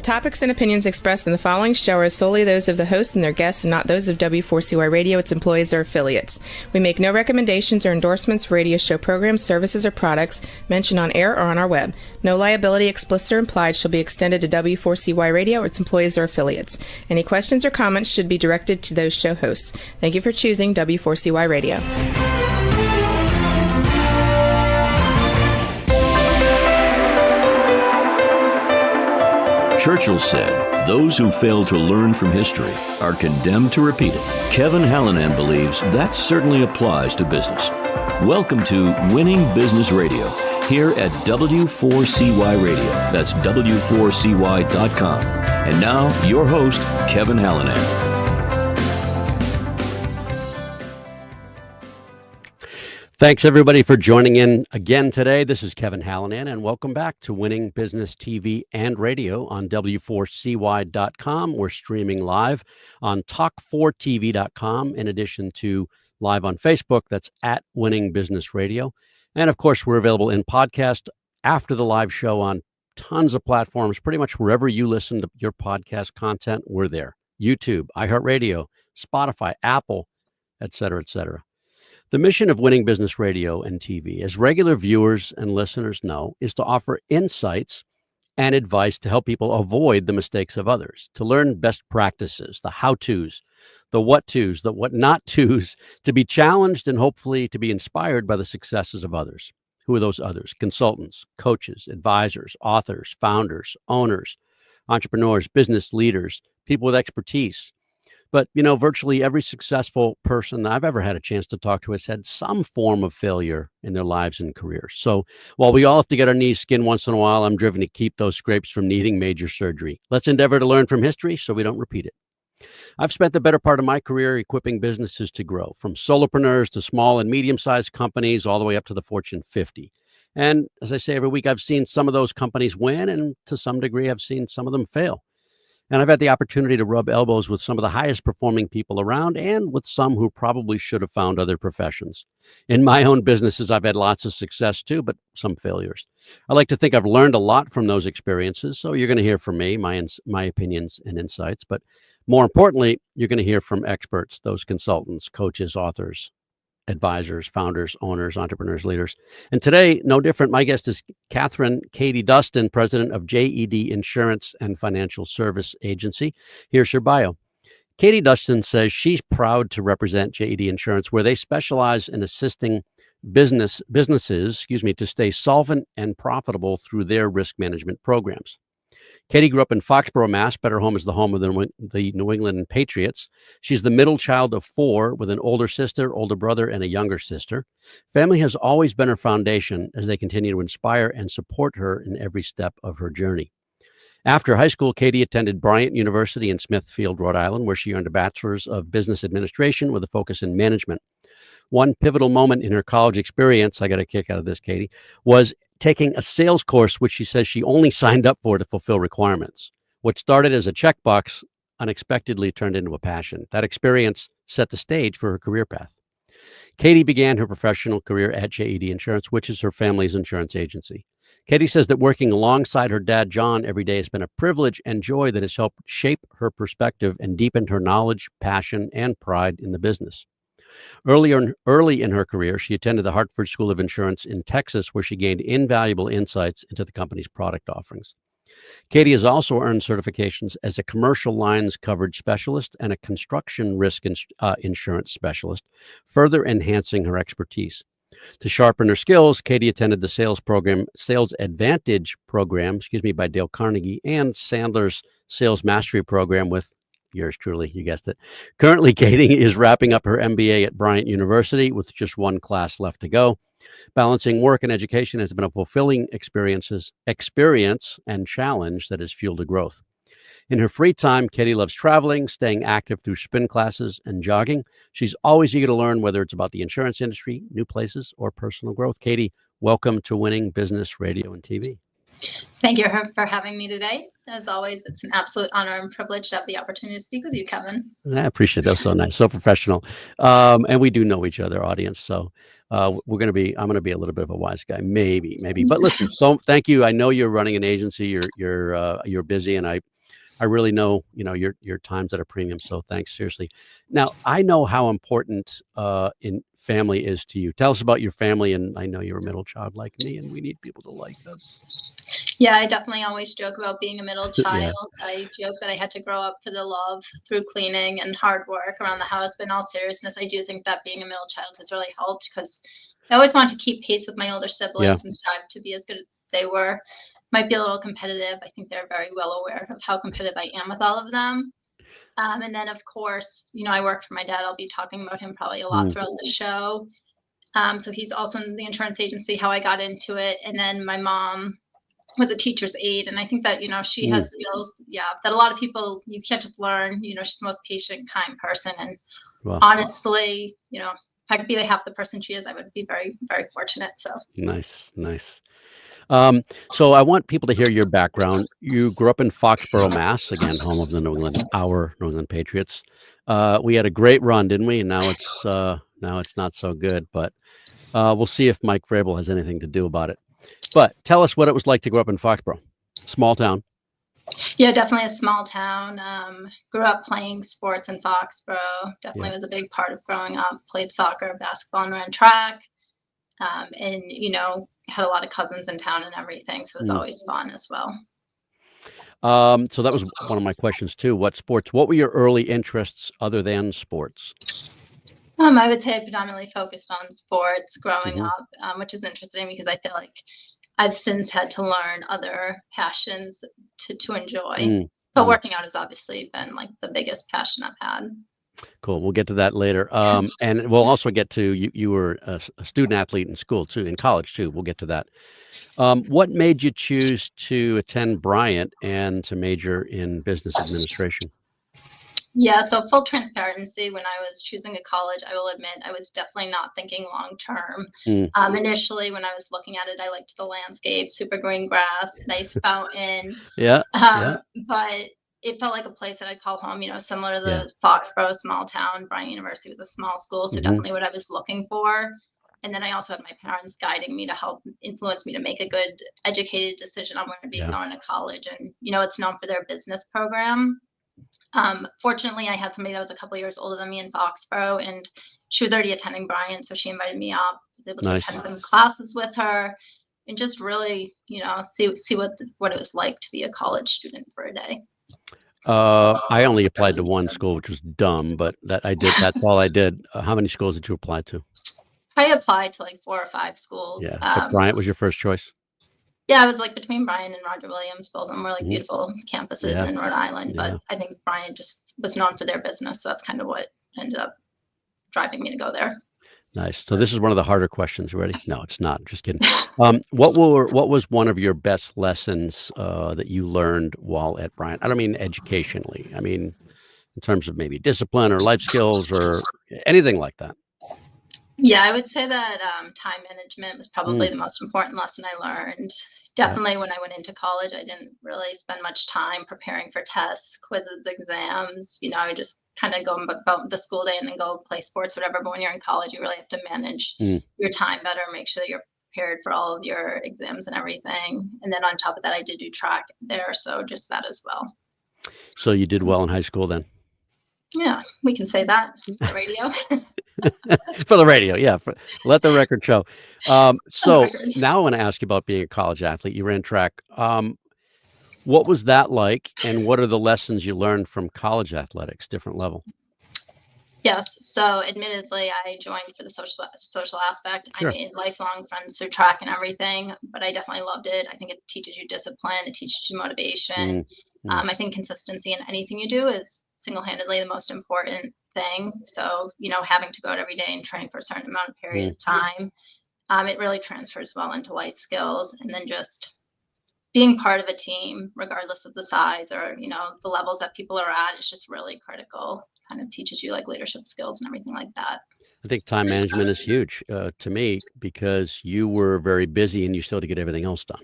topics and opinions expressed in the following show are solely those of the host and their guests and not those of W4CY Radio, its employees, or affiliates. We make no recommendations or endorsements for radio show programs, services, or products mentioned on air or on our web. No liability, explicit or implied, shall be extended to W4CY Radio or its employees or affiliates. Any questions or comments should be directed to those show hosts. Thank you for choosing W4CY Radio. Churchill said, "Those who fail to learn from history are condemned to repeat it." Kevin Hallinan believes that certainly applies to business. Welcome to Winning Business Radio, here at W4CY Radio. That's W4CY.com. And now, your host, Kevin Hallinan. Thanks, everybody, for joining in again today. This is Kevin Hallinan, and welcome back to Winning Business TV and Radio on W4CY.com. We're streaming live on Talk4TV.com, in addition to live on Facebook. That's at Winning Business Radio. And, of course, we're available in podcast after the live show on tons of platforms. Pretty much wherever you listen to your podcast content, we're there. YouTube, iHeartRadio, Spotify, Apple, et cetera, et cetera. The mission of Winning Business Radio and TV, as regular viewers and listeners know, is to offer insights and advice to help people avoid the mistakes of others, to learn best practices, the how-tos, the what-tos, the what-not-tos, to be challenged and hopefully to be inspired by the successes of others. Who are those others? Consultants, coaches, advisors, authors, founders, owners, entrepreneurs, business leaders, people with expertise. But, you know, virtually every successful person that I've ever had a chance to talk to has had some form of failure in their lives and careers. So while we all have to get our knees skinned once in a while, I'm driven to keep those scrapes from needing major surgery. Let's endeavor to learn from history so we don't repeat it. I've spent the better part of my career equipping businesses to grow, from solopreneurs to small and medium-sized companies, all the way up to the Fortune 50. And as I say every week, I've seen some of those companies win, and to some degree, I've seen some of them fail. And I've had the opportunity to rub elbows with some of the highest performing people around and with some who probably should have found other professions. In my own businesses, I've had lots of success too, but some failures. I like to think I've learned a lot from those experiences. So you're going to hear from me, my opinions and insights. But more importantly, you're going to hear from experts, those consultants, coaches, authors, advisors, founders, owners, entrepreneurs, leaders. And today, no different. My guest is Katherine J.E.D. Dustin, president of J.E.D. Insurance and Financial Service Agency. Here's her bio. J.E.D. Dustin says she's proud to represent J.E.D. Insurance, where they specialize in assisting businesses to stay solvent and profitable through their risk management programs. Katie grew up in Foxborough, Mass. Better Home is the home of the New England Patriots. She's the middle child of four with an older sister, older brother, and a younger sister. Family has always been her foundation as they continue to inspire and support her in every step of her journey. After high school, Katie attended Bryant University in Smithfield, Rhode Island, where she earned a bachelor's of business administration with a focus in management. One pivotal moment in her college experience, I got a kick out of this, Katie, was taking a sales course, which she says she only signed up for to fulfill requirements. What started as a checkbox unexpectedly turned into a passion. That experience set the stage for her career path. Katie began her professional career at J.E.D. Insurance, which is her family's insurance agency. Katie says that working alongside her dad, John, every day has been a privilege and joy that has helped shape her perspective and deepened her knowledge, passion, and pride in the business. Early in her career, she attended the Hartford School of Insurance in Texas, where she gained invaluable insights into the company's product offerings. Katie has also earned certifications as a commercial lines coverage specialist and a construction risk insurance specialist, further enhancing her expertise. To sharpen her skills, Katie attended the Sales Advantage program, by Dale Carnegie, and Sandler's Sales Mastery program with yours truly, you guessed it. Currently, Katie is wrapping up her MBA at Bryant University with just one class left to go. Balancing work and education has been a fulfilling experience and challenge that has fueled her growth. In her free time, Katie loves traveling, staying active through spin classes and jogging. She's always eager to learn, whether it's about the insurance industry, new places, or personal growth. Katie, welcome to Winning Business Radio and TV. Thank you for having me today. As always, it's an absolute honor and privilege to have the opportunity to speak with you, Kevin. I appreciate that. So nice, so professional. And we do know each other, audience. So I'm going to be a little bit of a wise guy, maybe. But listen, so thank you. I know you're running an agency. You're busy, and I really know, your time's at a premium. So thanks, seriously. Now, I know how important in family is to you. Tell us about your family. And I know you're a middle child like me, and we need people to like us. Yeah, I definitely always joke about being a middle Yeah. child. I joke that I had to grow up for the love through cleaning and hard work around the house. But in all seriousness, I do think that being a middle child has really helped because I always wanted to keep pace with my older Yeah. siblings and strive to be as good as they were. Might be a little competitive. I think they're very well aware of how competitive I am with all of them. And then, of course, I work for my dad. I'll be talking about him probably a lot Mm, throughout the show. So he's also in the insurance agency, how I got into it. And then my mom was a teacher's aide. And I think that, she mm. has skills, yeah, that a lot of people, you can't just learn. She's the most patient, kind person. And Well, honestly, if I could be like half the person she is, I would be very, very fortunate. So, nice, nice. So I want people to hear your background. You grew up in Foxborough, Mass, again, home of the New England Patriots. We had a great run, didn't we? And now it's not so good, but we'll see if Mike Vrabel has anything to do about it. But tell us what it was like to grow up in Foxborough, small town. yeah, definitely a small town. Grew up playing sports in Foxborough. Definitely Yeah. was a big part of growing up. Played soccer, basketball, and ran track. And had a lot of cousins in town and everything, so it was Mm. always fun as well. So that was one of my questions too. What were your early interests other than sports? I would say I predominantly focused on sports growing Hmm. up, which is interesting because I feel like I've since had to learn other passions to enjoy. Mm, But mm. working out has obviously been like the biggest passion I've had. Cool. We'll get to that later. And we'll also get to you were a student athlete in school too, in college too. We'll get to that. What made you choose to attend Bryant and to major in business administration? Yeah, so full transparency, when I was choosing a college, I will admit I was definitely not thinking long term. Mm, Initially, when I was looking at it, I liked the landscape, super green grass, nice fountain. yeah, yeah, Um, but it felt like a place that I'd call home, similar to yeah. the Foxborough small town. Bryant University was a small school, so Hmm. definitely what I was looking for. And then I also had my parents guiding me to help influence me to make a good, educated decision on where to be Yeah, going to college. And, it's known for their business program. Fortunately, I had somebody that was a couple years older than me in Foxborough, and she was already attending Bryant, so she invited me up. I was able to nice. attend some classes with her, and just really, see what it was like to be a college student for a day. I only applied to one school, which was dumb, but that's all I did. How many schools did you apply to? I applied to like 4 or 5 schools. Yeah, but Bryant was your first choice. Yeah, I was like between Bryant and Roger Williams. Both of them were like Hmm. beautiful campuses Yeah, in Rhode Island, yeah. but I think Bryant just was known for their business, so that's kind of what ended up driving me to go there. Nice. So this is one of the harder questions. Ready? No, it's not. Just kidding. What was one of your best lessons that you learned while at Bryant? I don't mean educationally. I mean in terms of maybe discipline or life skills or anything like that. Yeah, I would say that time management was probably Mm, the most important lesson I learned. yeah. Definitely when I went into college, I didn't really spend much time preparing for tests, quizzes, exams. I would just kind of go about the school day and then go play sports, whatever. But when you're in college, you really have to manage Mm. your time better, make sure that you're prepared for all of your exams and everything. And then on top of that, I did do track there, so just that as well. So you did well in high school then. Yeah, we can say that on the radio. For the radio, yeah. Let the record show. On the So record. now I want to ask you about being a college athlete. You ran track. What was that like, and what are the lessons you learned from college athletics, different level? Yes. So admittedly, I joined for the social aspect. I Sure. made lifelong friends through track and everything, but I definitely loved it. I think it teaches you discipline. It teaches you motivation. Mm, mm, I think consistency in anything you do is single-handedly the most important thing. So, having to go out every day and train for a certain amount of period mm, of time, it really transfers well into life skills. And then just being part of a team, regardless of the size or, the levels that people are at, is just really critical. Kind of teaches you like leadership skills and everything like that. I think time management is huge to me because you were very busy and you still had to get everything else done,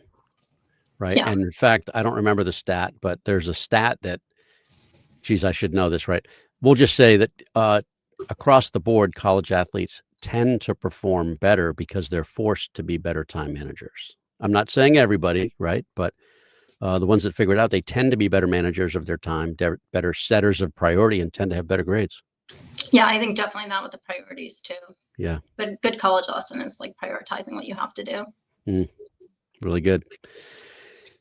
right? Yeah. And in fact, I don't remember the stat, but there's a stat that, geez, I should know this, right? We'll just say that across the board, college athletes tend to perform better because they're forced to be better time managers. I'm not saying everybody, right? But The ones that figure it out, they tend to be better managers of their time, better setters of priority, and tend to have better grades. Yeah, I think definitely not with the priorities too. Yeah. But good college lesson is like prioritizing what you have to do. Really good.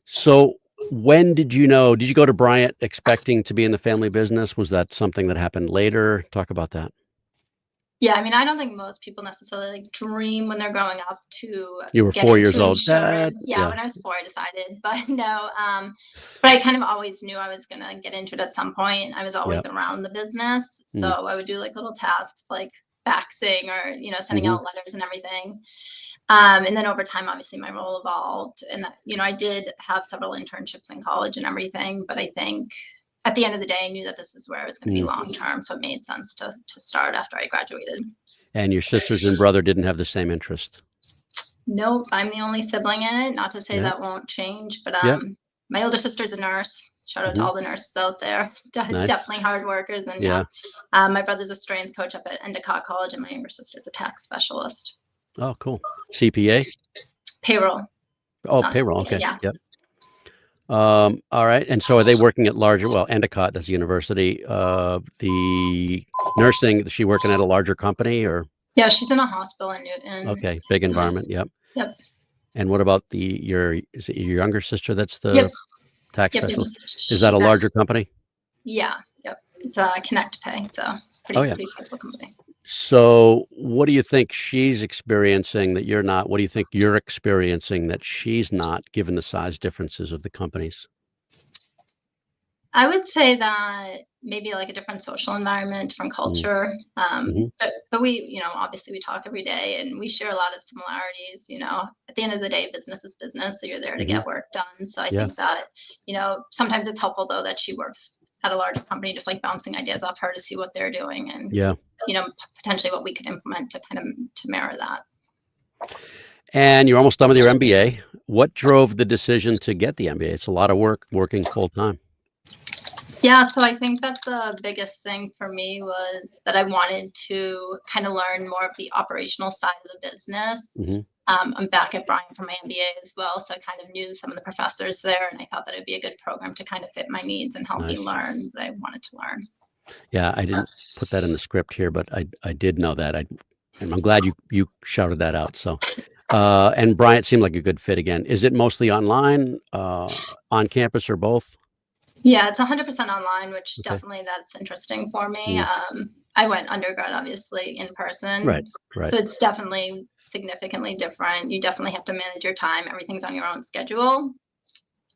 So when did you know? Did you go to Bryant expecting to be in the family business? Was that something that happened later? Talk about that. Yeah, I mean, I don't think most people necessarily like dream when they're growing up to You were get 4 years into old. Dad. insurance. Yeah, Yeah. when I was 4, I decided, but no. But I kind of always knew I was gonna get into it at some point. I was always Yep. around the business, so Mm. I would do like little tasks like faxing or sending Hmm. out letters and everything. And then over time, obviously, my role evolved, and I did have several internships in college and everything. But I think at the end of the day, I knew that this is where I was going to be Mm. long term, so it made sense to start after I graduated. And your sisters and brother didn't have the same interest. Nope, I'm the only sibling in it. Not to say Yep. that won't change, but Yep. my older sister's a nurse. Shout out to Hmm. all the nurses out there. Nice. Definitely hard workers. And Yeah. my brother's a strength coach up at Endicott College, and my younger sister's a tax specialist. Oh, cool. CPA. Payroll. Oh, Not payroll. CPA, Okay. yeah. Yep. All right. And so are they working at larger? Well, Endicott, that's a university. The nursing, is she working at a larger company or? Yeah, she's in a hospital in Newton. Okay. Big environment. Yep. Yep. And what about is it your younger sister that's the Yep. tax Yep. specialist? Is She's that a larger company? Yeah. Yep. It's Connect Pay. It's a Oh, yeah. pretty sizable company. So what do you think she's experiencing that you're not? What do you think you're experiencing that she's not, given the size differences of the companies? I would say that maybe like a different social environment, different Mm. culture. Hmm. But we, obviously we talk every day and we share a lot of similarities. At the end of the day, business is business, so you're there to Hmm. get work done. So I Yeah. think that, sometimes it's helpful though that she works at a larger company, just like bouncing ideas off her to see what they're doing and Yeah. potentially what we could implement to kind of to mirror that. And you're almost done with your MBA. What drove the decision to get the MBA? It's a lot of work working full time. Yeah, so I think that the biggest thing for me was that I wanted to kind of learn more of the operational side of the business. Hmm. I'm back at Bryant for my MBA as well, so I kind of knew some of the professors there, and I thought that it'd be a good program to kind of fit my needs and help me Nice. learn what I wanted to learn. Yeah, I didn't put that in the script here, but I did know that. And I'm glad you shouted that out. So, and Bryant seemed like a good fit again. Is it mostly online, on campus, or both? Yeah, it's 100% online, which Okay. definitely that's interesting for me. Mm. I went undergrad obviously in person, Right. Right. so it's definitely significantly different. You definitely have to manage your time. Everything's on your own schedule.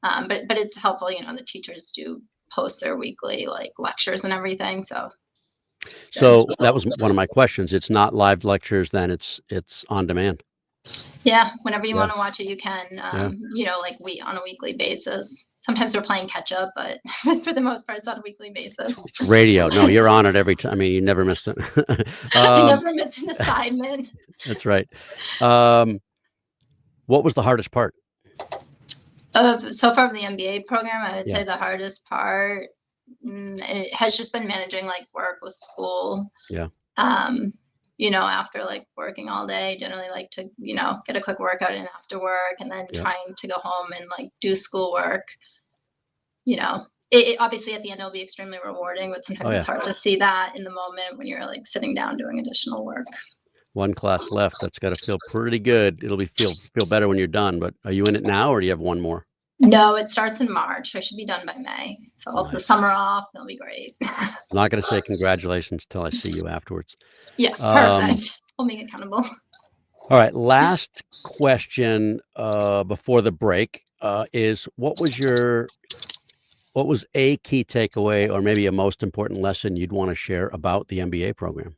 But it's helpful, the teachers do post their weekly like lectures and everything. So So that was one of my questions. It's not live lectures, then it's on demand. yeah, whenever you Yeah. want to watch it, you can. Like we on a weekly basis. Sometimes we're playing catch up, but for the most part, it's on a weekly basis. It's radio. No, you're on it every time. I mean, you never missed it. I never miss an assignment. That's right. What was the hardest part? So far from the MBA program, I would Yeah. say the hardest part it has just been managing like work with school. Yeah. After like working all day, generally like to, get a quick workout in after work and then Yeah. trying to go home and like do schoolwork. It obviously at the end it'll be extremely rewarding, but sometimes Oh, it's yeah. hard to see that in the moment when you're like sitting down doing additional work. One class left. That's got to feel pretty good. It'll be feel better when you're done. But are you in it now, or do you have one more? No, it starts in March. I should be done by May. So I'll have the Nice. summer off. It'll be great. I'm not going to say congratulations till I see you afterwards. Yeah, perfect. Hold me accountable. All right. Last question before the break is what was a key takeaway or maybe a most important lesson you'd want to share about the MBA program?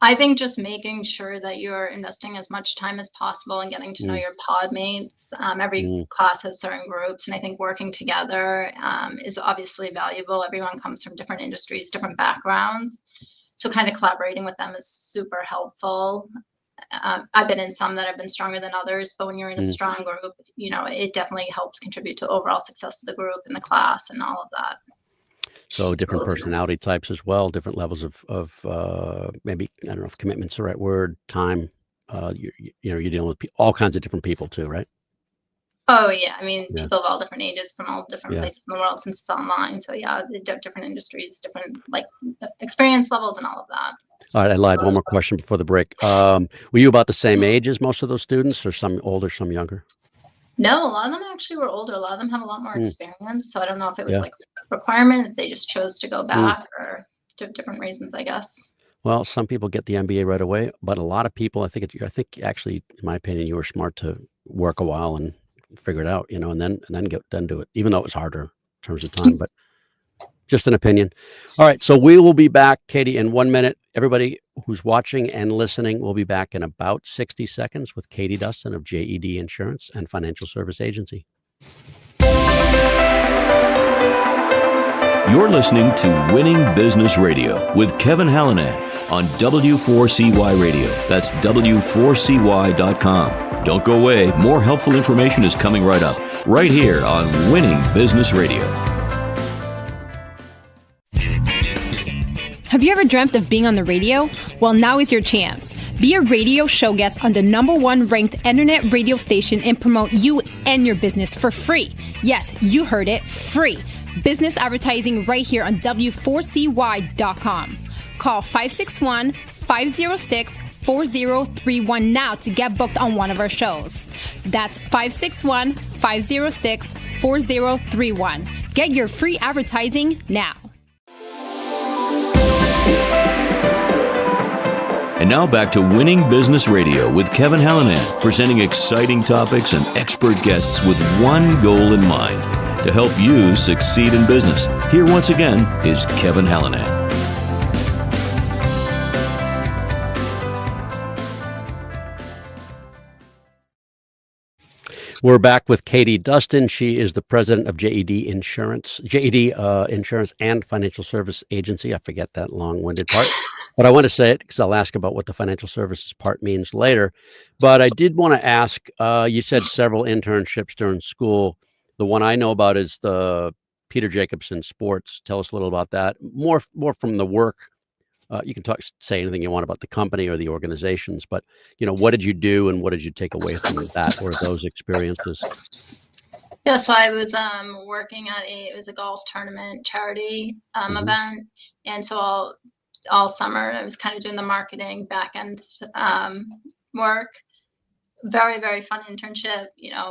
I think just making sure that you're investing as much time as possible and getting to know your pod mates. Every class has certain groups, and I think working together is obviously valuable. Everyone comes from different industries, different backgrounds. So kind of collaborating with them is super helpful. I've been in some that have been stronger than others, but when you're in a strong group, it definitely helps contribute to overall success of the group and the class and all of that. So different personality types as well, different levels of maybe, I don't know if commitment's the right word, time. You're dealing with all kinds of different people too, right? Oh yeah, I mean, Yeah. people of all different ages from all different Yeah. places in the world since it's online. So yeah, the different industries, different like experience levels and all of that. All right. I lied. One more question before the break. Were you about the same age as most of those students, or some older, some younger? No, a lot of them actually were older. A lot of them have a lot more Mm, experience. So I don't know if it was yeah. like a requirement, they just chose to go Mm. back or different reasons, I guess. Well, some people get the MBA right away, but a lot of people, I think actually, in my opinion, you were smart to work a while and figure it out, then do it, even though it was harder in terms of time. But just an opinion. All right, so we will be back, Katie, in 1 minute. Everybody who's watching and listening will be back in about 60 seconds with Katie Dustin of J.E.D. Insurance and Financial Service Agency. You're listening to Winning Business Radio with Kevin Hallinan on W4CY Radio. That's W4CY.com. Don't go away. More helpful information is coming right up, right here on Winning Business Radio. Have you ever dreamt of being on the radio? Well, now is your chance. Be a radio show guest on the #1 ranked internet radio station and promote you and your business for free. Yes, you heard it, free. Business advertising right here on W4CY.com. Call 561-506-4031 now to get booked on one of our shows. That's 561-506-4031. Get your free advertising now. And now back to Winning Business Radio with Kevin Hallinan, presenting exciting topics and expert guests with one goal in mind, to help you succeed in business. Here once again is Kevin Hallinan. We're back with Katie Dustin. She is the president of J.E.D. Insurance and Financial Service Agency. I forget that long-winded part, but I want to say it because I'll ask about what the financial services part means later. But I did want to ask, you said several internships during school. The one I know about is the Peter Jacobson Sports. Tell us a little about that. More from the work. You can say anything you want about the company or the organizations, but what did you do and what did you take away from that or those experiences? Yeah, so I was working at it was a golf tournament charity event, and so all summer I was kind of doing the marketing back end work. Very, very fun internship,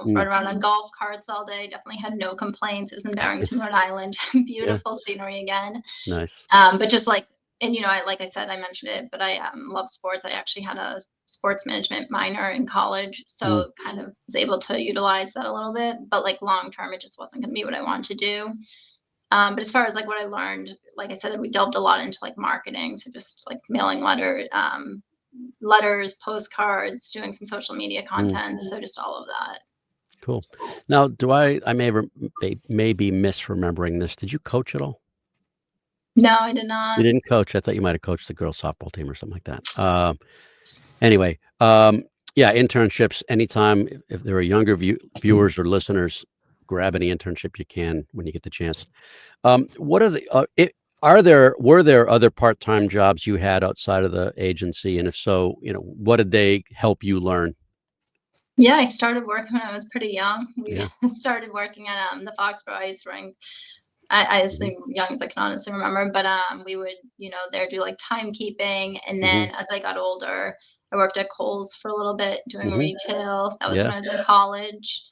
run around on golf carts all day. Definitely had no complaints. It was in Barrington, Rhode Island. Beautiful scenery again. Nice. But just like like I said, I mentioned it, but I love sports. I actually had a sports management minor in college, so kind of was able to utilize that a little bit. But like long term, it just wasn't going to be what I wanted to do. But as far as like what I learned, like I said, we delved a lot into like marketing, so just like mailing letters, postcards, doing some social media content, so just all of that. Cool. Now, I may be misremembering this. Did you coach at all? No, I did not. You didn't coach. I thought you might have coached the girls softball team or something like that. Anyway, yeah, internships. Anytime, if there are younger viewers or listeners, grab any internship you can when you get the chance. What are were there other part-time jobs you had outside of the agency? And if so, what did they help you learn? Yeah, I started working when I was pretty young. We started working at the Foxborough Ice Rink. I was young as I can honestly remember, but we would, there do like timekeeping. And then as I got older, I worked at Kohl's for a little bit doing retail. That was when I was in college.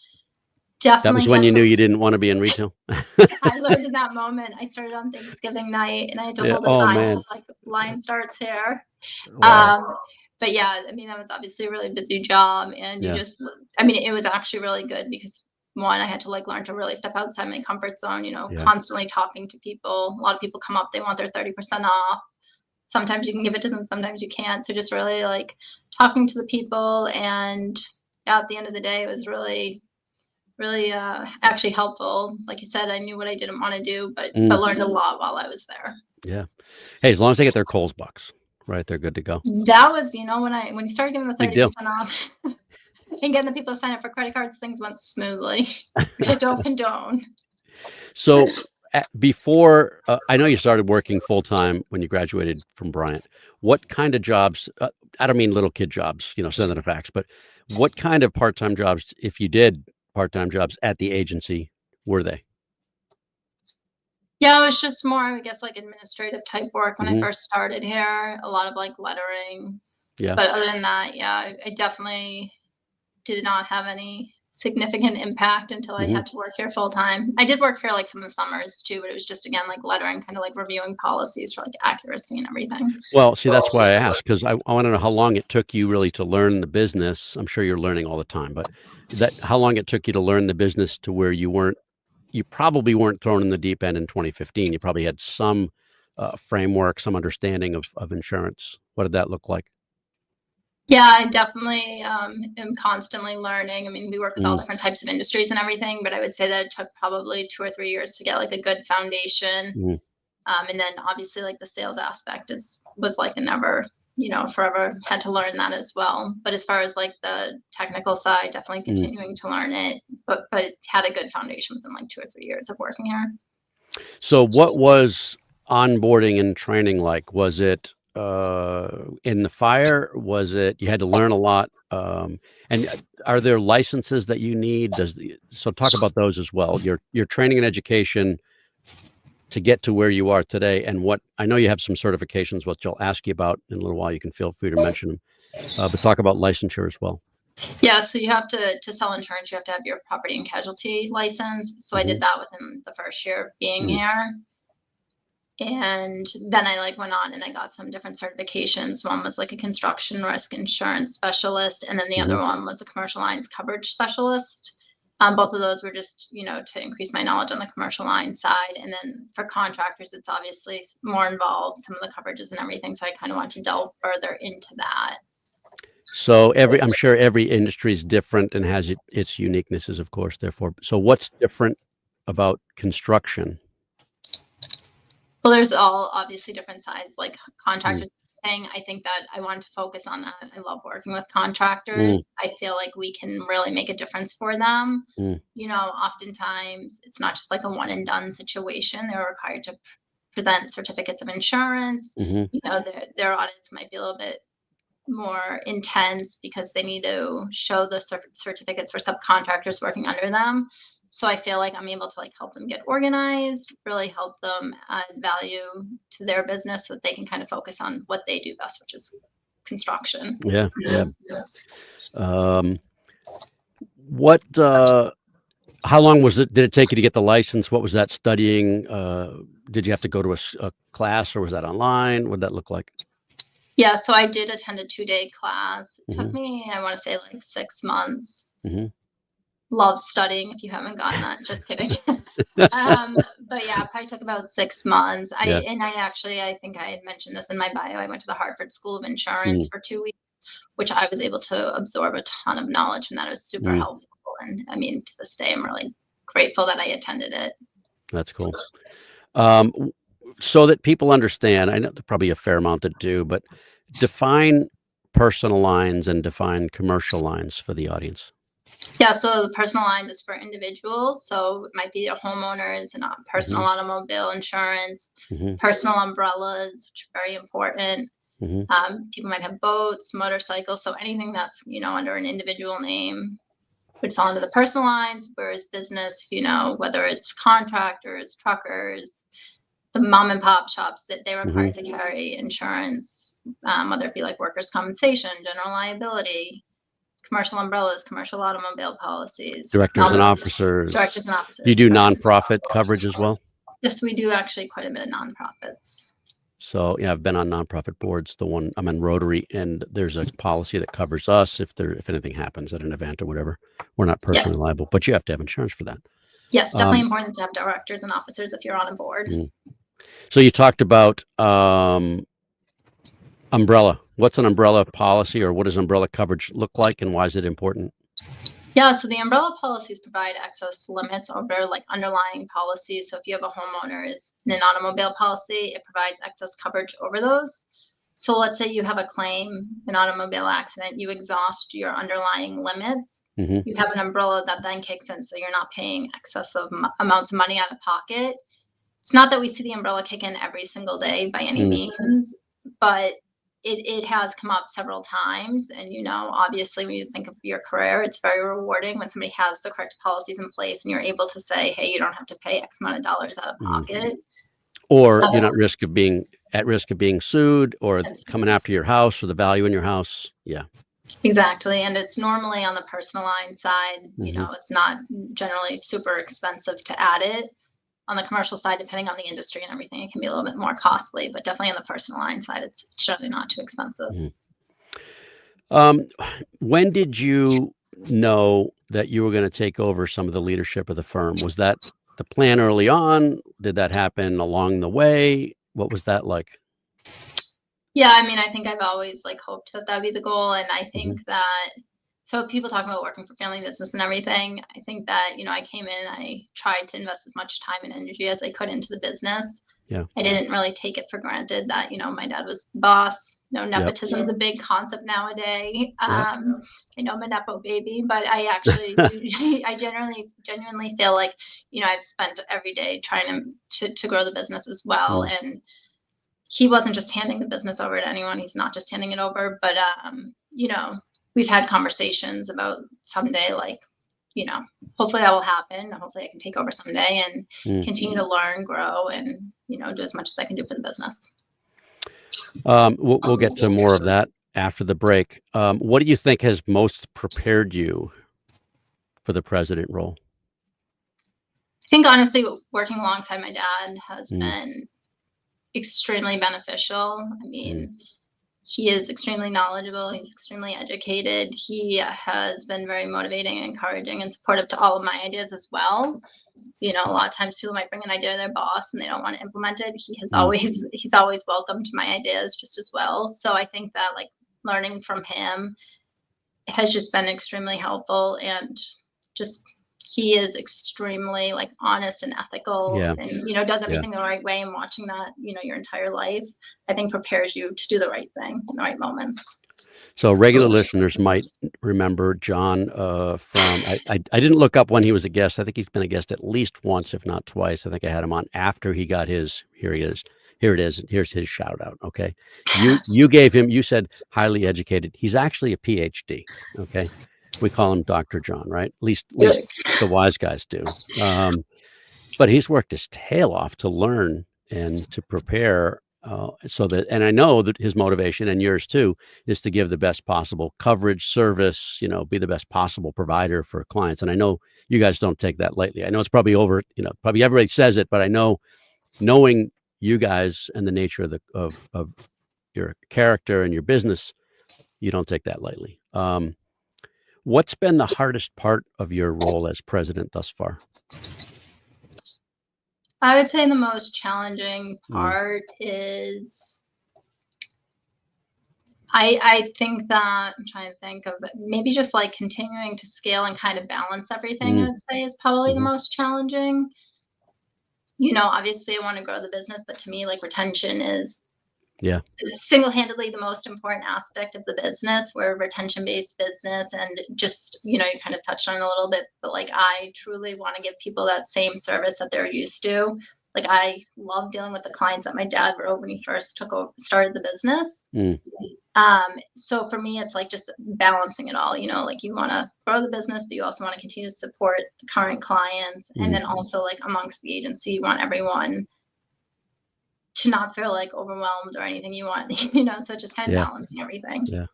Definitely. That was when you knew you didn't want to be in retail? I learned in that moment. I started on Thanksgiving night and I had to hold a sign that was like, line starts here. Wow. But yeah, I mean, that was obviously a really busy job. And it was actually really good because one, I had to like learn to really step outside my comfort zone, constantly talking to people. A lot of people come up, they want their 30% off. Sometimes you can give it to them, sometimes you can't. So just really like talking to the people. And at the end of the day, it was really, really actually helpful. Like you said, I knew what I didn't want to do, but learned a lot while I was there. Yeah. Hey, as long as they get their Kohl's bucks, right, they're good to go. That was, when you started giving the 30% off and getting the people to sign up for credit cards, things went smoothly, which I don't condone. So before, I know you started working full-time when you graduated from Bryant. What kind of jobs, I don't mean little kid jobs, sending a fax, but what kind of part-time jobs, if you did, part-time jobs at the agency were they? Yeah, it was just more, I guess, like administrative type work when I Mhm. first started here. A lot of like lettering. Yeah. But other than that, yeah, I definitely did not have any significant impact until I Mhm. had to work here full time. I did work here like some of the summers too, but it was just again like lettering, kind of like reviewing policies for like accuracy and everything. Well, see, that's why I asked, because I wanna know how long it took you really to learn the business. I'm sure you're learning all the time, but how long it took you to learn the business to where you probably weren't thrown in the deep end in 2015. You probably had some, framework, some understanding of insurance. What did that look like? Yeah, I definitely am constantly learning. I mean, we work with all Mm, different types of industries and everything, but I would say that it took probably 2 or 3 years to get like a good foundation. mhm, And then obviously like the sales aspect was like a never, forever had to learn that as well. But as far as like the technical side, definitely mhm. continuing to learn it, but had a good foundation within like 2 or 3 years of working here. So what was onboarding and training like? Was it, in the fire? Was it you had to learn a lot? And, are there licenses that you need? So talk about those as well. Your training and education to get to where you are today, and what I know you have some certifications, which I'll ask you about in a little while. You can feel free to mention them, but talk about licensure as well. Yeah, so you have to sell insurance, you have to have your property and casualty license. So I did Mhm, that within the first year of being mm, here. And then I like went on and I got some different certifications. One was like a construction risk insurance specialist, and then the mhm. other one was a commercial lines coverage specialist. Both of those were just, to increase my knowledge on the commercial line side. And then for contractors, it's obviously more involved, some of the coverages and everything. So I kind of want to delve further into that. So I'm sure every industry is different and has its uniquenesses, of course, therefore. So what's different about construction? Well, there's all obviously different sides, like Mm, contractors thing. I think that I want to focus on that. I love working with contractors. mm, I feel like we can really make a difference for them. mm, Oftentimes it's not just like a one and done situation. They're required to present certificates of insurance. mhm. Their audits might be a little bit more intense because they need to show the certificates for subcontractors working under them. So I feel like I'm able to like help them get organized, really help them add value to their business so that they can kind of focus on what they do best, which is construction. Yeah, yeah. Yeah. Um, what, how long did it take you to get the license? What was that studying? Did you have to go to a class, or was that online? What did that look like? Yeah, so I did attend a 2-day class. It took Mhm, me, I want to say like 6 months. mhm. Love studying if you haven't gotten that. Just kidding. But yeah, it probably took about 6 months. Yeah. I think I had mentioned this in my bio. I went to the Hartford School of Mm, Insurance for 2 weeks, which I was able to absorb a ton of knowledge, and that was super mm. helpful. And I mean, to this day, I'm really grateful that I attended it. That's cool. W So that people understand, I know there probably a fair amount that do, but define personal lines and define commercial lines for the audience. Yeah, so the personal lines is for individuals. So it might be a homeowners and a personal Mhm, automobile insurance, mhm, personal umbrellas, which are very important. mhm, People might have boats, motorcycles, so anything that's under an individual name would fall into the personal lines. Whereas business, whether it's contractors, truckers, the mom and pop shops, that they're mhm. required to carry insurance, whether it be like workers' compensation, general liability, commercial umbrellas, commercial automobile policies, Directors and officers. directors and Do you officers. do Correct. nonprofit coverage as well? Yes, we do actually quite a bit of nonprofits. So, yeah, I've been on nonprofit boards. The one I'm in Rotary, and there's a policy that covers us if anything happens at an event or whatever. We're not personally Yes, liable, but you have to have insurance for that. yes, definitely Um, important to have directors and officers if you're on a board. mm. So you talked about, umbrella. What's an umbrella policy, or what does umbrella coverage look like, and why is it important? Yeah, so the umbrella policies provide excess limits over like underlying policies. So if you have a homeowner's and an automobile policy, it provides excess coverage over those. So let's say you have a claim, an automobile accident, you exhaust your underlying limits. Mhm, You have an umbrella that then kicks in, so you're not paying excessive amounts of money out of pocket. It's not that we see the umbrella kick in every single day by any mm, means, but it has come up several times. And, obviously when you think of your career, it's very rewarding when somebody has the correct policies in place and you're able to say, hey, you don't have to pay X amount of dollars out of pocket. Or you're not at risk of being sued or coming after your house or the value in your house. Yeah. Exactly. And it's normally on the personal line side, it's not generally super expensive to add it. On the commercial side, depending on the industry and everything, it can be a little bit more costly, but definitely on the personal line side, it's certainly not too expensive. When did you know that you were going to take over some of the leadership of the firm? Was that the plan early on? Did that happen along the way? What was that like? Yeah, I think I've always hoped that that'd be the goal. And I think that, so people talk about working for family business and everything. I think that, I came in, I tried to invest as much time and energy as I could into the business. Yeah. I didn't really take it for granted that, my dad was the boss. Nepotism's a big concept nowadays. I know I'm a Nepo baby, but I actually, I genuinely feel like, I've spent every day trying to grow the business as well. And he wasn't just handing the business over to anyone. He's not just handing it over, but, we've had conversations about someday, hopefully that will happen. Hopefully I can take over someday and continue to learn, grow, and, do as much as I can do for the business. We'll get to more of that after the break. What do you think has most prepared you for the president role? I think honestly, working alongside my dad has been extremely beneficial. He is extremely knowledgeable. He's extremely educated. He has been very motivating and encouraging and supportive to all of my ideas as well. A lot of times people might bring an idea to their boss and they don't want to implement it. He's always welcomed my ideas just as well. So I think that learning from him has just been extremely helpful, and just he is extremely honest and ethical and, does everything the right way. And watching that, your entire life, I think prepares you to do the right thing in the right moments. So regular listeners might remember John from, I didn't look up when he was a guest. I think he's been a guest at least once, if not twice. I think I had him on after he got his, here it is. Here's his shout out. Okay. You gave him, you said highly educated. He's actually a PhD. Okay. We call him Dr. John, right? At least the wise guys do. But he's worked his tail off to learn and to prepare so that, and I know that his motivation, and yours too, is to give the best possible coverage, service, be the best possible provider for clients. And I know you guys don't take that lightly. I know it's probably probably everybody says it, but I know, knowing you guys and the nature of your character and your business, you don't take that lightly. What's been the hardest part of your role as president thus far? I would say the most challenging part is, I think that, I'm trying to think of it, maybe just continuing to scale and kind of balance everything, I would say is probably the most challenging. Obviously I want to grow the business, but to me, retention is single-handedly the most important aspect of the business. We're a retention-based business, and just, you kind of touched on it a little bit, but I truly want to give people that same service that they're used to. I love dealing with the clients that my dad wrote when he first started the business. So for me, it's just balancing it all, you want to grow the business, but you also want to continue to support the current clients. And then also amongst the agency, you want everyone to not feel overwhelmed or anything. You want, so just kind of balancing everything. Yeah.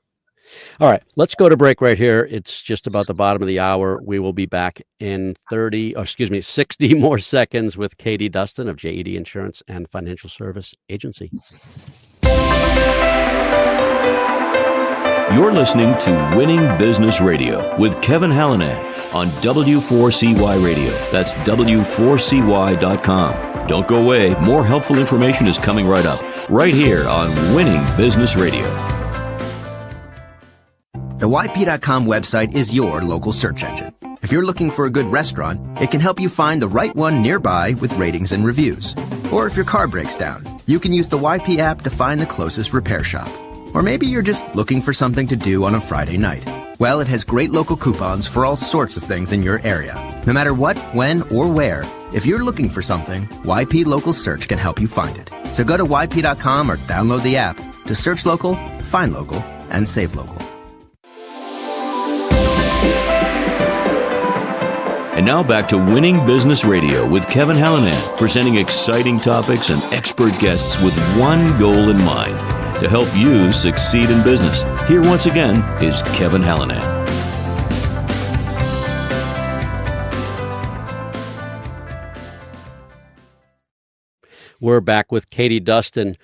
All right, let's go to break right here. It's just about the bottom of the hour. We will be back in 60 more seconds with J.E.D. Dustin of J.E.D. Insurance and Financial Service Agency. You're listening to Winning Business Radio with Kevin Hallinan on W4CY Radio. That's W4CY.com. Don't go away. More helpful information is coming right up, right here on Winning Business Radio. The YP.com website is your local search engine. If you're looking for a good restaurant, it can help you find the right one nearby with ratings and reviews. Or if your car breaks down, you can use the YP app to find the closest repair shop. Or maybe you're just looking for something to do on a Friday night. Well, it has great local coupons for all sorts of things in your area. No matter what, when, or where, if you're looking for something, YP Local Search can help you find it. So go to YP.com or download the app to search local, find local, and save local. And now back to Winning Business Radio with Kevin Hallinan, presenting exciting topics and expert guests with one goal in mind, to help you succeed in business. Here once again is Kevin Hallinan. We're back with Katie Dustin.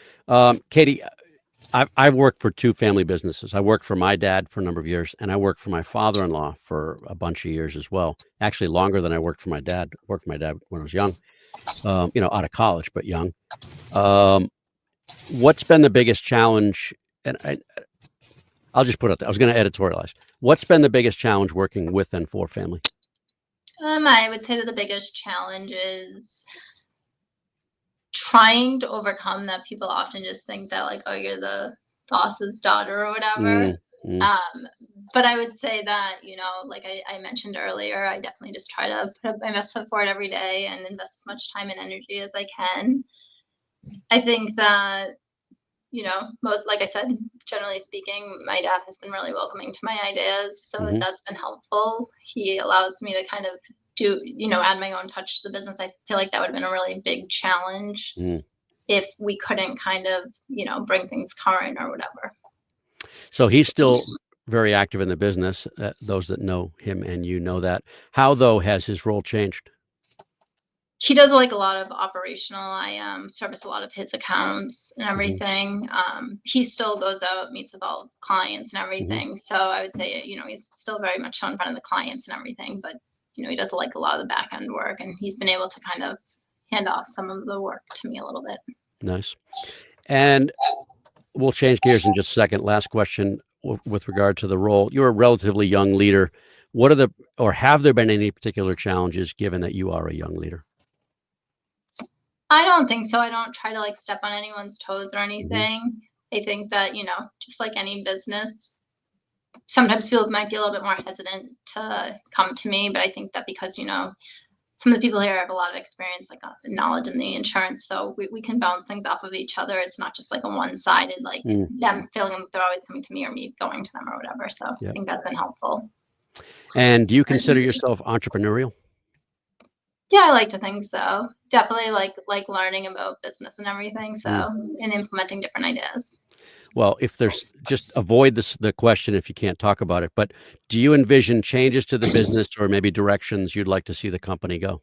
Katie, I've worked for two family businesses. I worked for my dad for a number of years, and I worked for my father-in-law for a bunch of years as well. Actually, longer than I worked for my dad. I worked for my dad when I was young, out of college, but young. What's been the biggest challenge? And I'll just put it there. I was going to editorialize. What's been the biggest challenge working with and for family? I would say that the biggest challenge is trying to overcome that people often just think that, like, oh, you're the boss's daughter or whatever. But I would say that, like I mentioned earlier, I definitely just try to put my best foot forward every day and invest as much time and energy as I can. I think that, like I said, generally speaking, my dad has been really welcoming to my ideas. So that's been helpful. He allows me to kind of do, add my own touch to the business. I feel like that would have been a really big challenge if we couldn't kind of, bring things current or whatever. So he's still very active in the business. Those that know him and you know that. How, though, has his role changed? He does like a lot of operational. I service a lot of his accounts and everything. He still goes out, meets with all clients and everything. So I would say, he's still very much in front of the clients and everything, but he does like a lot of the back end work, and he's been able to kind of hand off some of the work to me a little bit. Nice. And we'll change gears in just a second. Last question with regard to the role. You're a relatively young leader. Have there been any particular challenges given that you are a young leader? I don't think so. I don't try to like step on anyone's toes or anything. I think that, just like any business, sometimes people might be a little bit more hesitant to come to me, but I think that because, some of the people here have a lot of experience, like knowledge in the insurance, so we can bounce things off of each other. It's not just like a one-sided, like them feeling like they're always coming to me or me going to them or whatever. So I think that's been helpful. And do you consider yourself entrepreneurial? Yeah, I like to think so. Definitely like learning about business and everything. So and implementing different ideas. Well, if there's just avoid the question if you can't talk about it, but do you envision changes to the business or maybe directions you'd like to see the company go?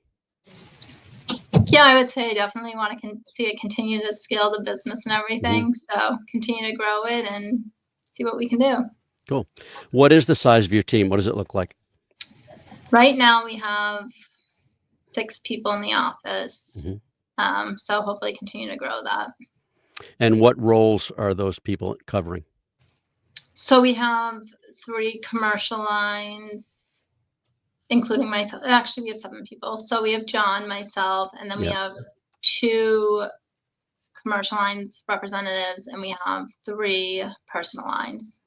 Yeah, I would say I definitely want to see it continue to scale the business and everything. So continue to grow it and see what we can do. Cool. What is the size of your team? What does it look like? Right now we have 6 people in the office. So hopefully continue to grow that. And what roles are those people covering? So we have 3 commercial lines, including myself. Actually, we have 7 people. So we have John, myself, and then we have 2 commercial lines representatives, and we have 3 personal lines.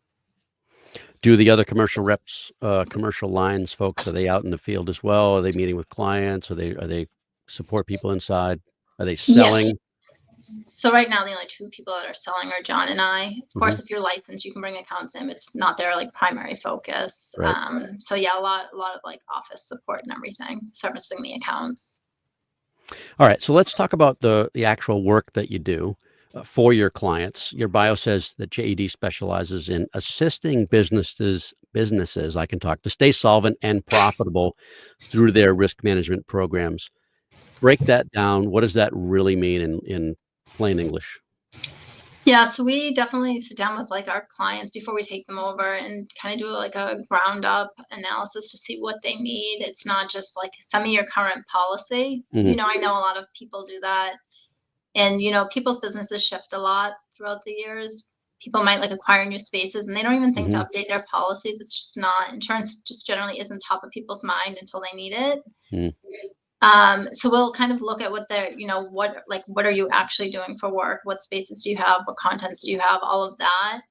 Do the other commercial reps, commercial lines folks, are they out in the field as well? Are they meeting with clients? Are they support people inside? Are they selling? Yeah. So right now, the only 2 people that are selling are John and I. Of course, if you're licensed, you can bring accounts in. It's not their like primary focus. Right. So yeah, a lot of like office support and everything, servicing the accounts. All right. So let's talk about the actual work that you do for your clients. Your bio says that J.E.D. specializes in assisting businesses, I can talk, to stay solvent and profitable through their risk management programs. Break that down. What does that really mean in plain English? Yeah, so we definitely sit down with like our clients before we take them over and kind of do like a ground up analysis to see what they need. It's not just like send me your current policy. I know a lot of people do that. And, people's businesses shift a lot throughout the years. People might like acquire new spaces and they don't even think to update their policies. It's just not, insurance just generally isn't top of people's mind until they need it. So we'll kind of look at what they're, what are you actually doing for work? What spaces do you have? What contents do you have? All of that.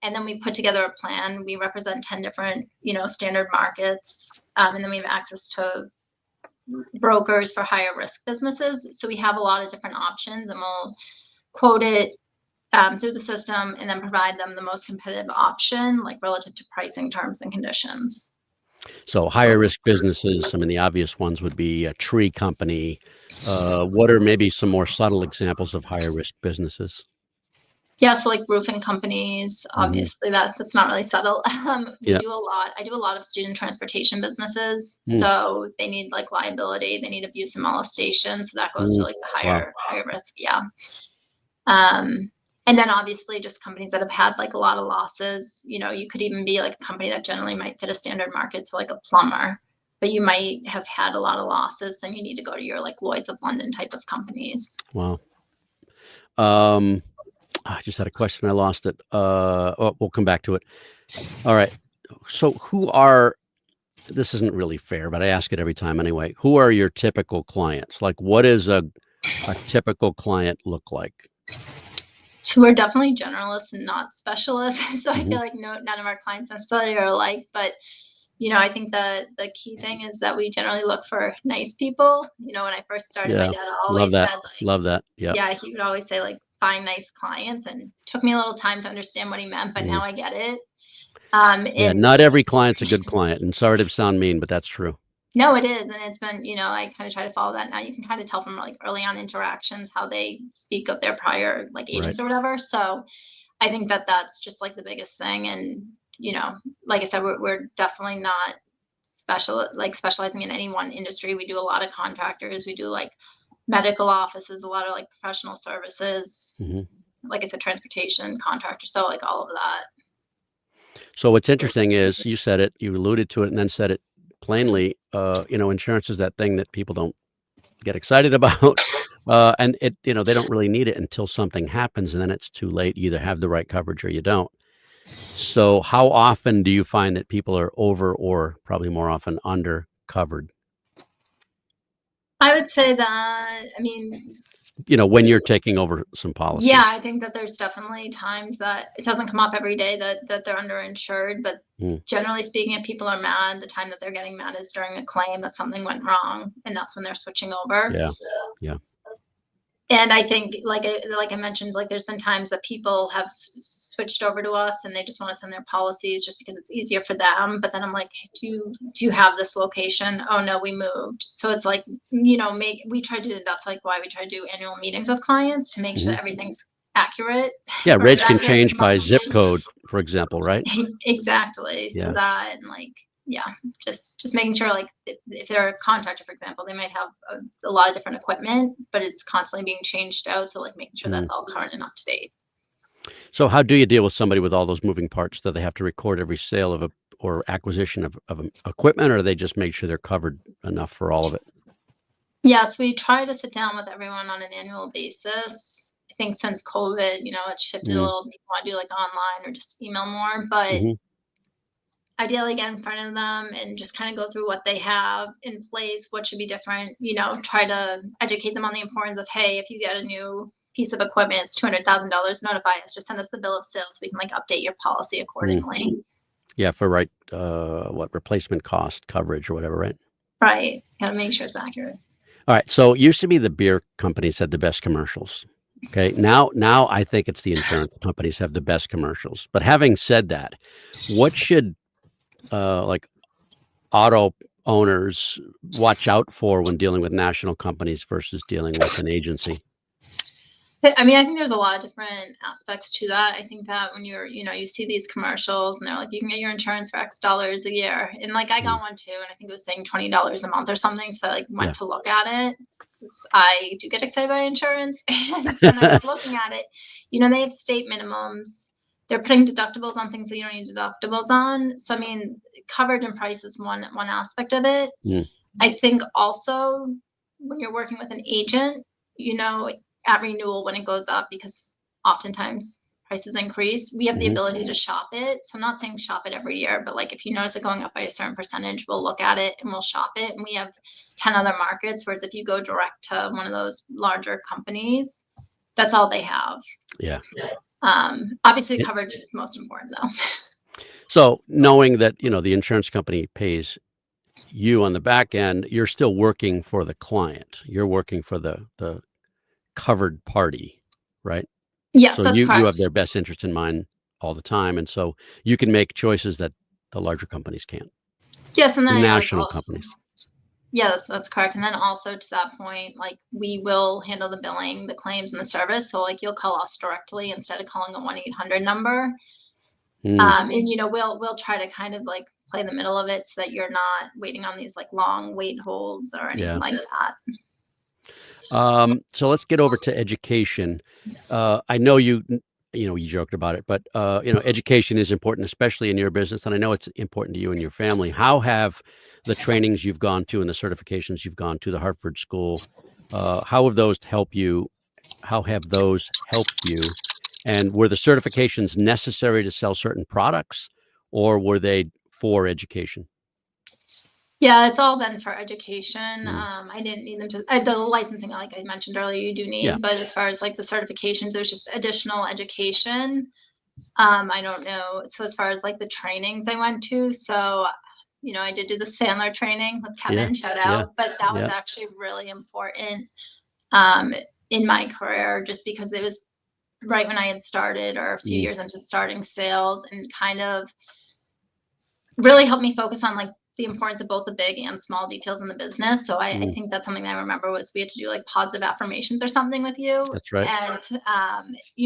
And then we put together a plan. We represent 10 different, standard markets. And then we have access to brokers for higher risk businesses. So we have a lot of different options and we'll quote it through the system, and then provide them the most competitive option, like relative to pricing, terms, and conditions. So higher risk businesses, I mean, the obvious ones would be a tree company. What are maybe some more subtle examples of higher risk businesses? Yeah, so like roofing companies, obviously that's not really subtle. We Yeah. do a lot. I do a lot of student transportation businesses, Mm. so they need like liability, they need abuse and molestation, so that goes to like the Wow. higher risk. Yeah. And then obviously just companies that have had like a lot of losses. You could even be like a company that generally might fit a standard market, so like a plumber, but you might have had a lot of losses, and you need to go to your like Lloyd's of London type of companies. Wow. I just had a question. I lost it. We'll come back to it. All right. So this isn't really fair, but I ask it every time anyway. Who are your typical clients? Like, what does a typical client look like? So we're definitely generalists and not specialists. So I Mhm. feel like none of our clients necessarily are alike, but I think the key thing is that we generally look for nice people. When I first started, my Yeah. dad Love always that. said like, Love that. Yeah. yeah, he would always say like, find nice clients, and it took me a little time to understand what he meant, but Mhm. now I get it. Yeah. And Not every client's a good client. And sorry to sound mean, but that's true. no, it is, and it's been, I kind of try to follow that now. You can kind of tell from like early on interactions how they speak of their prior like Right. agents or whatever. So I think that that's just like the biggest thing. And, like I said, we're definitely not specializing in any one industry. We do a lot of contractors. We do like medical offices, a lot of like professional services, Mhm. like I said, transportation, contractors. So like all of that. So what's interesting is you said it, you alluded to it, and then said it plainly. Insurance is that thing that people don't get excited about, and they don't really need it until something happens, and then it's too late. You either have the right coverage or you don't. So how often do you find that people are over, or probably more often under covered? I would say that, I mean, When you're taking over some policies. yeah, I think that there's definitely times that it doesn't come up every day that they're underinsured, but Mm. generally speaking, if people are mad, the time that they're getting mad is during a claim that something went wrong, and that's when they're switching over. Yeah. Yeah. And I think, like I mentioned, like there's been times that people have switched over to us, and they just want to send their policies just because it's easier for them. But then I'm like, do you have this location? Oh no, we moved. So it's like, we try to do. That's like why we try to do annual meetings with clients to make sure Mhm. that everything's accurate. Yeah, or as rates can accurate as change by zip possible. code, for example, right? Exactly. So Yeah. that, and like, yeah, just making sure like if they're a contractor, for example, they might have a lot of different equipment, but it's constantly being changed out. So like making sure that's all current and up to date. So how do you deal with somebody with all those moving parts? Do they have to record every sale or acquisition of equipment, or do they just make sure they're covered enough for all of it? Yes, we try to sit down with everyone on an annual basis. I think since COVID, it's shifted a Mm. little. People want to do like online or just email more, but Mhm. ideally get in front of them and just kind of go through what they have in place, what should be different, try to educate them on the importance of, hey, if you get a new piece of equipment, it's $200,000, notify us, just send us the bill of sale so we can like update your policy accordingly. Yeah, for replacement cost coverage or whatever, right? Right. Gotta make sure it's accurate. All right. So it used to be the beer companies had the best commercials. Okay. Now I think it's the insurance companies have the best commercials. But having said that, what should like auto owners watch out for when dealing with national companies versus dealing with an agency? I mean, I think there's a lot of different aspects to that. I think that when you see these commercials and they're like, you can get your insurance for X dollars a year. And like, I got one too. And I think it was saying $20 a month or something. So I like went Yeah. to look at it. 'Cause I do get excited by insurance. And so when I was looking at it, they have state minimums. They're putting deductibles on things that you don't need deductibles on. So, I mean, coverage and price is one aspect of it. Mm. I think also when you're working with an agent, at renewal when it goes up, because oftentimes prices increase, we have the Mhm. ability to shop it. So I'm not saying shop it every year, but like if you notice it going up by a certain percentage, we'll look at it and we'll shop it. And we have 10 other markets, whereas if you go direct to one of those larger companies, that's all they have. Yeah. Obviously Yeah. coverage is most important though. So knowing that, the insurance company pays you on the back end, you're still working for the client. You're working for the covered party, right? Yes, So that's you have correct. their best interest in mind all the time, and so you can make choices that the larger companies can't, Yes, and the then national companies. yes, that's correct. And then also to that point, like we will handle the billing, the claims, and the service. So like you'll call us directly instead of calling a 1-800 number. Mm, And we'll try to kind of like play the middle of it so that you're not waiting on these like long wait holds or anything yeah. like that. So let's get over to education. I know you joked about it, but education is important, especially in your business, and I know it's important to you and your family. How have the trainings you've gone to and the certifications you've gone to, the Hartford School, how have those helped you? How have those helped you? And were the certifications necessary to sell certain products, or were they for education? Yeah, it's all been for education. Mm, I didn't need them to the licensing, like I mentioned earlier, you do yeah, need, but as far as like the certifications, it was just additional education. I don't know. So as far as like the trainings I went to, so I did do the Sandler training with yeah, Kevin, shout yeah, out, but that was yeah. actually really important um, in my career, just because it was right when I had started or a few Mm, years into starting sales, and kind of really helped me focus on like the importance of both the big and small details in the business. So I mm, think that's something that I remember was we had to do like positive affirmations or something with you. that's right. And,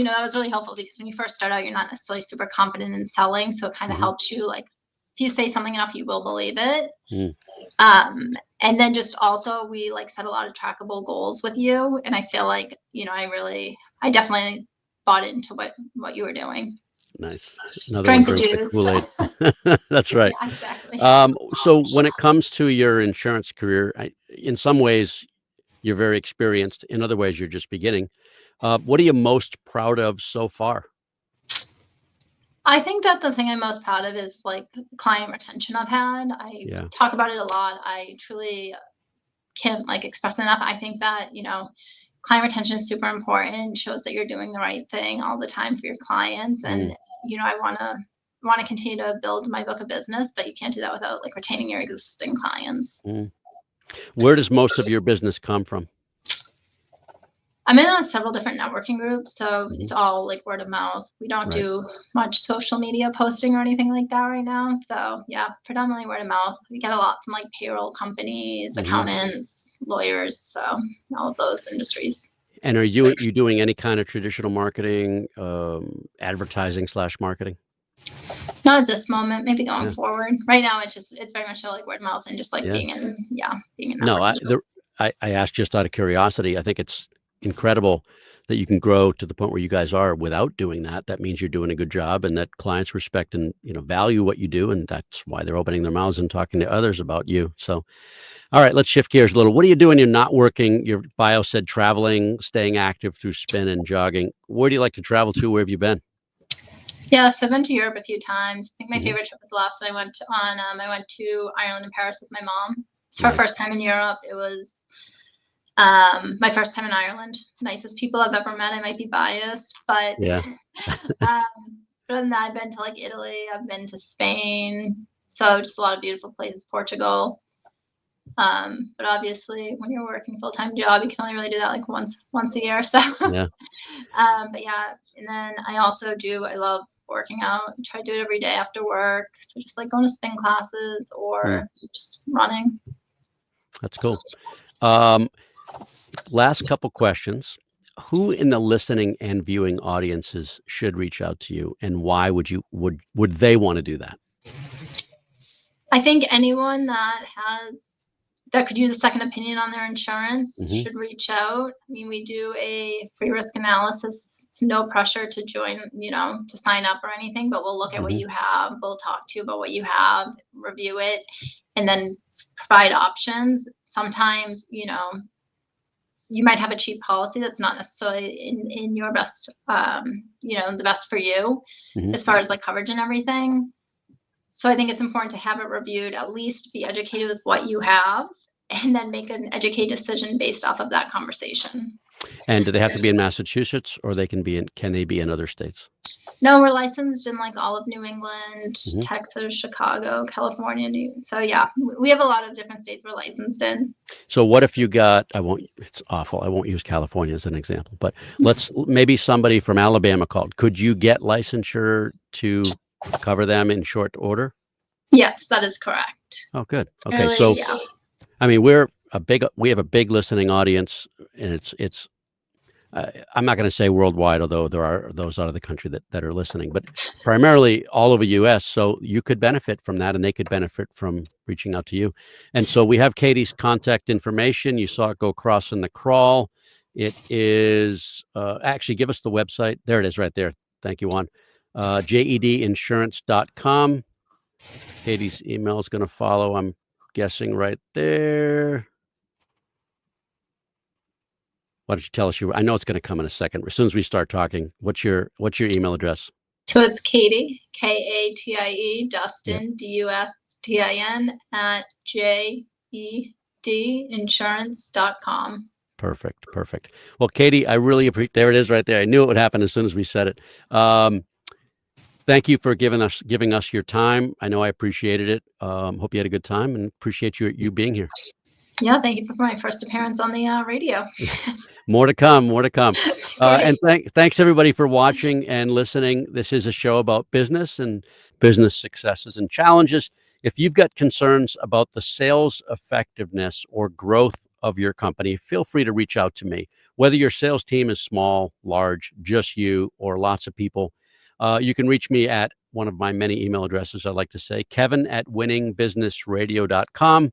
that was really helpful because when you first start out, you're not necessarily super confident in selling. So it kind of Hmm. helps you like, if you say something enough, you will believe it. Mm, Um, and then just also we like set a lot of trackable goals with you. And I feel like, I definitely bought into what you were doing. nice. In other words, Drank the drink the juice. Kool-Aid. That's right. Yeah, exactly. So when it comes to your insurance career, in some ways you're very experienced. In other ways, you're just beginning. What are you most proud of so far? I think that the thing I'm most proud of is like the client retention I've had. I Yeah. talk about it a lot. I truly can't like express enough. I think that, client retention is super important, shows that you're doing the right thing all the time for your clients. And, Mm, I want to continue to build my book of business, but you can't do that without like retaining your existing clients. mm. Where does most of your business come from? I'm in several different networking groups, so Hmm. it's all like word of mouth. We don't Right. do much social media posting or anything like that right now. So yeah, predominantly word of mouth. We get a lot from like payroll companies, Hmm. accountants, lawyers, so all of those industries. And are you doing any kind of traditional marketing, advertising slash marketing? Not at this moment, maybe going Yeah. forward. Right now it's very much so like word of mouth and just like Yeah. being in No, networking. I asked just out of curiosity. I think it's incredible that you can grow to the point where you guys are without doing that. That means you're doing a good job and that clients respect and, value what you do, and that's why they're opening their mouths and talking to others about you. So, all right, let's shift gears a little. What do you do when you're not working? Your bio said traveling, staying active through spin and jogging. Where do you like to travel to? Where have you been? Yeah, so I've been to Europe a few times. I think my Mhm. favorite trip was the last one I went on. I went to Ireland and Paris with my mom. It's her Nice. first time in Europe. It was my first time in Ireland. Nicest people I've ever met. I might be biased, but Yeah. um, other than that, I've been to like Italy. I've been to Spain. So just a lot of beautiful places. Portugal. But obviously, when you're working full time job, you can only really do that like once a year. So, Yeah. but yeah. And then I also do. I love working out. I try to do it every day after work. So just like going to spin classes Mm, or just running. that's cool. Um, Last couple questions. Who in the listening and viewing audiences should reach out to you, and why would they want to do that? I think anyone that could use a second opinion on their insurance Hmm. should reach out. I mean, we do a free risk analysis. It's no pressure to join, to sign up or anything, but we'll look at what Hmm. you have. We'll talk to you about what you have, review it, and then provide options. Sometimes, you might have a cheap policy that's not necessarily in your best, the best for you Hmm. as far as like coverage and everything. So I think it's important to have it reviewed, at least be educated with what you have, and then make an educated decision based off of that conversation. And do they have to be in Massachusetts, or can they be in other states? No, we're licensed in like all of New England, Texas, Chicago, California. So yeah, we have a lot of different states we're licensed in. So what if you got, it's awful. I won't use California as an example, but maybe somebody from Alabama called. Could you get licensure to cover them in short order? Yes, that is correct. Oh, good. Okay. Really, So, yeah. I mean, we have a big listening audience, and it's I'm not going to say worldwide, although there are those out of the country that are listening, but primarily all over U.S. So you could benefit from that, and they could benefit from reaching out to you. And so we have Katie's contact information. You saw it go across in the crawl. It is actually, give us the website. There it is right there. Thank you, Juan. JEDinsurance.com. Katie's email is going to follow, I'm guessing, right there. Why don't you tell us I know it's going to come in a second. As soon as we start talking, what's your email address? So it's Katie, Katie, Dustin, Dustin, at JEDinsurance.com. Perfect. Well, Katie, I really appreciate, there it is right there. I knew it would happen as soon as we said it. Thank you for giving us your time. I know I appreciated it. Hope you had a good time and appreciate you being here. Yeah, thank you for my first appearance on the radio. More to come. And thanks everybody for watching and listening. This is a show about business and business successes and challenges. If you've got concerns about the sales effectiveness or growth of your company, feel free to reach out to me. Whether your sales team is small, large, just you, or lots of people, you can reach me at one of my many email addresses. I like to say kevin@winningbusinessradio.com.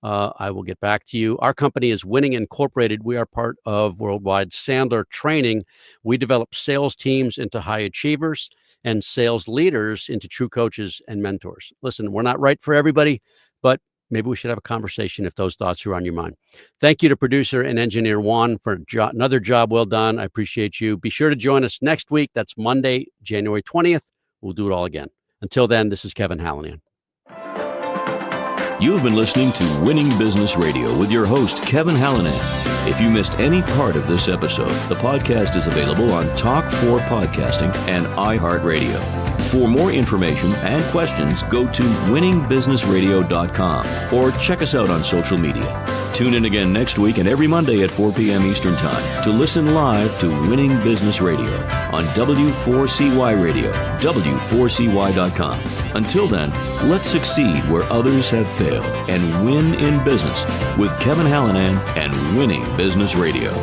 I will get back to you. Our company is Winning Incorporated. We are part of Worldwide Sandler Training. We develop sales teams into high achievers and sales leaders into true coaches and mentors. Listen, we're not right for everybody, but maybe we should have a conversation if those thoughts are on your mind. Thank you to producer and engineer Juan for another job well done. I appreciate you. Be sure to join us next week. That's Monday, January 20th. We'll do it all again. Until then, this is Kevin Hallinan. You've been listening to Winning Business Radio with your host, Kevin Hallinan. If you missed any part of this episode, the podcast is available on Talk4 Podcasting and iHeartRadio. For more information and questions, go to winningbusinessradio.com or check us out on social media. Tune in again next week and every Monday at 4 p.m. Eastern Time to listen live to Winning Business Radio on W4CY Radio, W4CY.com. Until then, let's succeed where others have failed and win in business with Kevin Hallinan and Winning Business Radio.